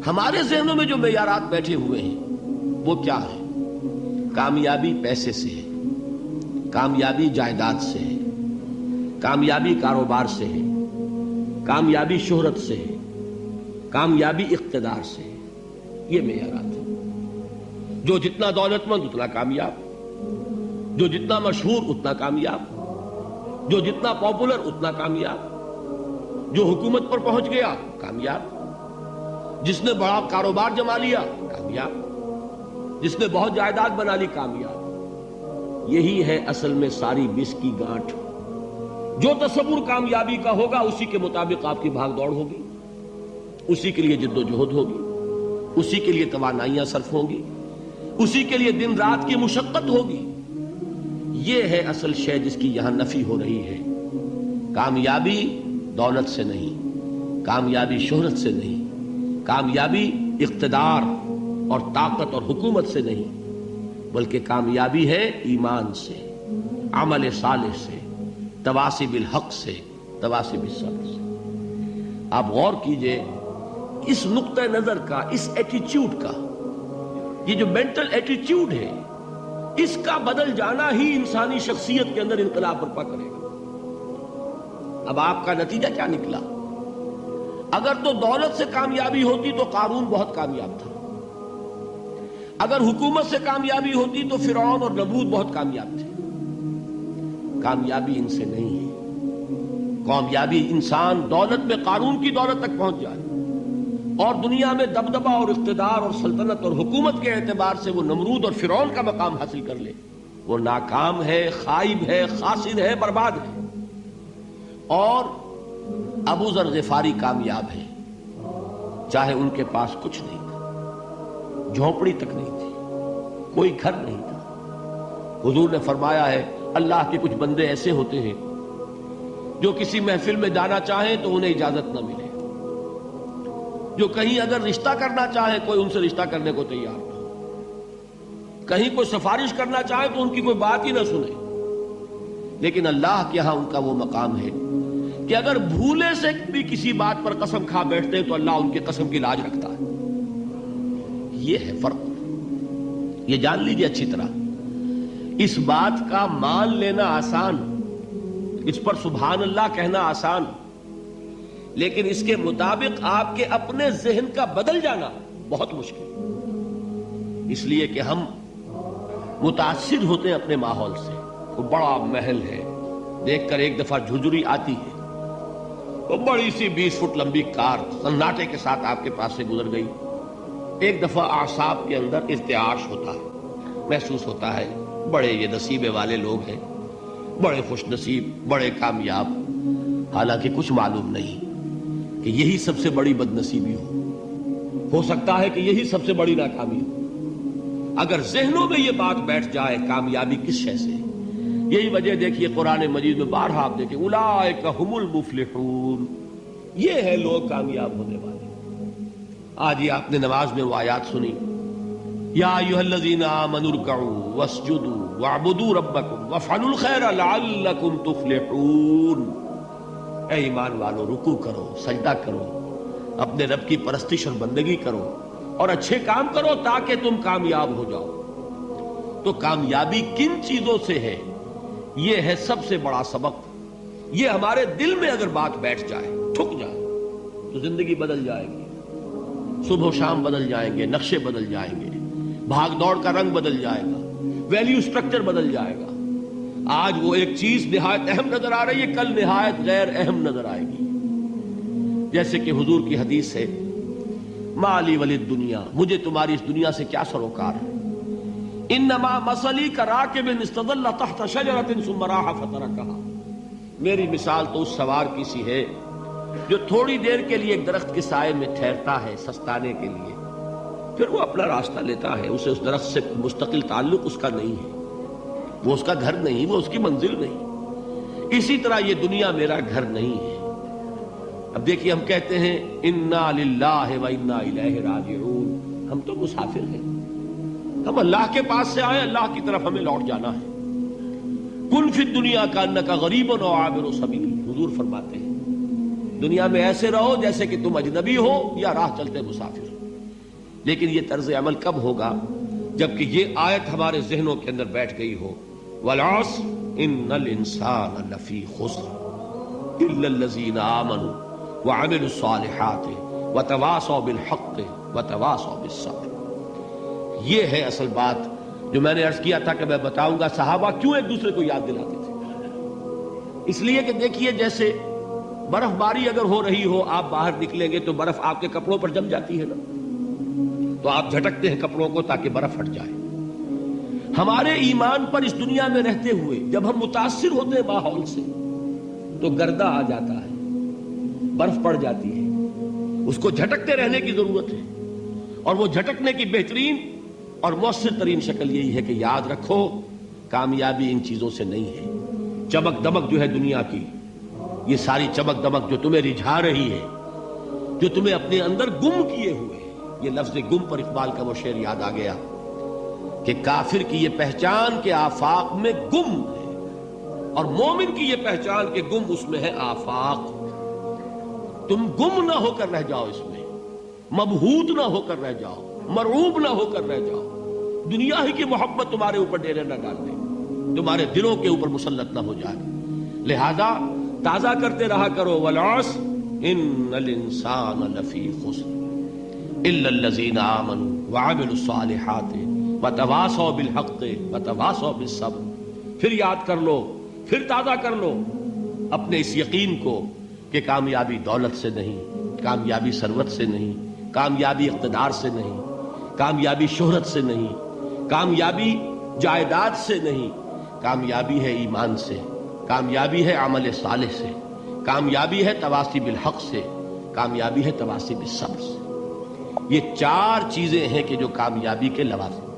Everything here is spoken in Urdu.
ہمارے ذہنوں میں جو معیارات بیٹھے ہوئے ہیں وہ کیا ہے؟ کامیابی پیسے سے ہے، کامیابی جائیداد سے ہے، کامیابی کاروبار سے ہے، کامیابی شہرت سے ہے، کامیابی اقتدار سے ہے. یہ معیارات ہیں. جو جتنا دولت مند اتنا کامیاب، جو جتنا مشہور اتنا کامیاب، جو جتنا پاپولر اتنا کامیاب، جو حکومت پر پہنچ گیا کامیاب، جس نے بڑا کاروبار جما لیا کامیاب، جس نے بہت جائیداد بنا لی کامیاب. یہی ہے اصل میں ساری بس کی گانٹھ. جو تصور کامیابی کا ہوگا اسی کے مطابق آپ کی بھاگ دوڑ ہوگی، اسی کے لیے جد و جہد ہوگی، اسی کے لیے توانائیاں صرف ہوں گی، اسی کے لیے دن رات کی مشقت ہوگی. یہ ہے اصل شے جس کی یہاں نفی ہو رہی ہے. کامیابی دولت سے نہیں، کامیابی شہرت سے نہیں، کامیابی اقتدار اور طاقت اور حکومت سے نہیں، بلکہ کامیابی ہے ایمان سے، عمل صالح سے، تواصی بالحق سے، تواصی بالصبر سے. آپ غور کیجئے اس نقطہ نظر کا، اس ایٹیچیوڈ کا، یہ جو مینٹل ایٹیچیوڈ ہے اس کا بدل جانا ہی انسانی شخصیت کے اندر انقلاب برپا کرے گا. اب آپ کا نتیجہ کیا نکلا؟ اگر تو دولت سے کامیابی ہوتی تو قارون بہت کامیاب تھا، اگر حکومت سے کامیابی ہوتی تو فرعون اور نمرود بہت کامیاب تھے. کامیابی ان سے نہیں ہے. کامیابی انسان دولت میں قارون کی دولت تک پہنچ جائے اور دنیا میں دبدبہ اور اقتدار اور سلطنت اور حکومت کے اعتبار سے وہ نمرود اور فرعون کا مقام حاصل کر لے، وہ ناکام ہے، خائب ہے، خاسر ہے، برباد ہے. اور ابو ذر غفاری کامیاب ہے، چاہے ان کے پاس کچھ نہیں تھا، جھونپڑی تک نہیں تھی، کوئی گھر نہیں تھا. حضور نے فرمایا ہے اللہ کے کچھ بندے ایسے ہوتے ہیں جو کسی محفل میں جانا چاہیں تو انہیں اجازت نہ ملے، جو کہیں اگر رشتہ کرنا چاہیں کوئی ان سے رشتہ کرنے کو تیار نہ، کہیں کوئی سفارش کرنا چاہے تو ان کی کوئی بات ہی نہ سنے. لیکن اللہ کے ہاں ان کا وہ مقام ہے کہ اگر بھولے سے بھی کسی بات پر قسم کھا بیٹھتے تو اللہ ان کی قسم کی لاج رکھتا ہے. یہ ہے فرق. یہ جان لیجیے اچھی طرح. اس بات کا مان لینا آسان، اس پر سبحان اللہ کہنا آسان، لیکن اس کے مطابق آپ کے اپنے ذہن کا بدل جانا بہت مشکل. اس لیے کہ ہم متاثر ہوتے ہیں اپنے ماحول سے. وہ بڑا محل ہے، دیکھ کر ایک دفعہ جھجری آتی ہے، وہ بڑی سی 20 فٹ لمبی کار سناٹے کے ساتھ آپ کے پاس سے گزر گئی. ایک دفعہ اعصاب کے اندر ارتعاش ہوتا ہے، محسوس ہوتا ہے بڑے یہ نصیبے والے لوگ ہیں، بڑے خوش نصیب، بڑے کامیاب. حالانکہ کچھ معلوم نہیں کہ یہی سب سے بڑی بد نصیبی ہو سکتا ہے کہ یہی سب سے بڑی ناکامی ہو. اگر ذہنوں میں یہ بات بیٹھ جائے کامیابی کس شے سے. یہی وجہ دیکھیے قرآن مجید میں بارہا آپ دیکھیں اولئک ھم المفلحون، یہ ہے لوگ کامیاب ہونے والے. آج یہ آپ نے نماز میں وہ آیات سنی، یا ایھا الذین آمنوا ارکعوا واسجدوا واعبدوا ربکم وافعلوا الخیر لعلکم تفلحون. اے ایمان والو، رکوع کرو، سجدہ کرو، اپنے رب کی پرستش اور بندگی کرو اور اچھے کام کرو تاکہ تم کامیاب ہو جاؤ. تو کامیابی کن چیزوں سے ہے؟ یہ ہے سب سے بڑا سبق. یہ ہمارے دل میں اگر بات بیٹھ جائے، ٹھک جائے، تو زندگی بدل جائے گی. صبح و شام بدل جائیں گے، نقشے بدل جائیں گے، بھاگ دوڑ کا رنگ بدل جائے گا، ویلیو سٹرکچر بدل جائے گا. آج وہ ایک چیز نہایت اہم نظر آ رہی ہے، کل نہایت غیر اہم نظر آئے گی. جیسے کہ حضور کی حدیث ہے، مالی ولد دنیا، مجھے تمہاری اس دنیا سے کیا سروکار ہے. انما مثلی کراکب استظل تحت شجرۃ ثم راح فترکها، میری مثال تو اس سوار کی سی ہے جو تھوڑی دیر کے لیے ایک درخت کے سائے میں ٹھہرتا ہے سستانے کے لیے، پھر وہ اپنا راستہ لیتا ہے. اسے اس درخت سے مستقل تعلق اس کا نہیں ہے، وہ اس کا گھر نہیں، وہ اس کی منزل نہیں. اسی طرح یہ دنیا میرا گھر نہیں ہے. اب دیکھیے ہم کہتے ہیں انا للہ و انا الیہ راجعون، ہم تو مسافر ہیں، ہم اللہ کے پاس سے آئے، اللہ کی طرف ہمیں لوٹ جانا ہے. کن فی الدنیا کانک غریب و عابر سبیل، حضور فرماتے ہیں دنیا میں ایسے رہو جیسے کہ تم اجنبی ہو یا راہ چلتے مسافر. لیکن یہ طرز عمل کب ہوگا؟ جبکہ یہ آیت ہمارے ذہنوں کے اندر بیٹھ گئی ہو، والعصر ان الانسان لفی خسر الا الذین آمنوا وعملوا الصالحات وتواصوا بالحق وتواصوا بالصبر۔ یہ ہے اصل بات جو میں نے عرض کیا تھا کہ میں بتاؤں گا صحابہ کیوں ایک دوسرے کو یاد دلاتے تھے۔ اس لیے کہ دیکھیے جیسے برف باری اگر ہو رہی ہو، آپ باہر نکلیں گے تو برف آپ کے کپڑوں پر جم جاتی ہے نا، تو آپ جھٹکتے ہیں کپڑوں کو تاکہ برف ہٹ جائے۔ ہمارے ایمان پر اس دنیا میں رہتے ہوئے جب ہم متاثر ہوتے ہیں ماحول سے تو گردہ آ جاتا ہے، برف پڑ جاتی ہے، اس کو جھٹکتے رہنے کی ضرورت ہے۔ اور وہ جھٹکنے کی بہترین اور مؤثر ترین شکل یہی ہے کہ یاد رکھو کامیابی ان چیزوں سے نہیں ہے۔ چمک دمک جو ہے دنیا کی، یہ ساری چمک دمک جو تمہیں رجھا رہی ہے، جو تمہیں اپنے اندر گم کیے ہوئے، یہ لفظ گم پر اقبال کا وہ شعر یاد آ گیا کہ کافر کی یہ پہچان کے آفاق میں گم ہے، اور مومن کی یہ پہچان کے گم اس میں ہے آفاق۔ تم گم نہ ہو کر رہ جاؤ اس میں، مبہوت نہ ہو کر رہ جاؤ، مرعوب نہ ہو کر رہ جاؤ، دنیا ہی کی محبت تمہارے اوپر ڈیرے نہ ڈال دے، تمہارے دلوں کے اوپر مسلط نہ ہو جائے۔ لہذا تازہ کرتے رہا کرو، والعصر ان الانسان لفی خسر الا الذین آمنوا وعملوا الصالحات وتواصوا بالحق وتواصوا بالصبر۔ پھر یاد کر لو، پھر تازہ کر لو اپنے اس یقین کو کہ کامیابی دولت سے نہیں، کامیابی ثروت سے نہیں، کامیابی اقتدار سے نہیں، کامیابی شہرت سے نہیں، کامیابی جائیداد سے نہیں، کامیابی ہے ایمان سے، کامیابی ہے عمل صالح سے، کامیابی ہے تواصی بالحق سے، کامیابی ہے تواصی بالصبر سے۔ یہ چار چیزیں ہیں کہ جو کامیابی کے لوازم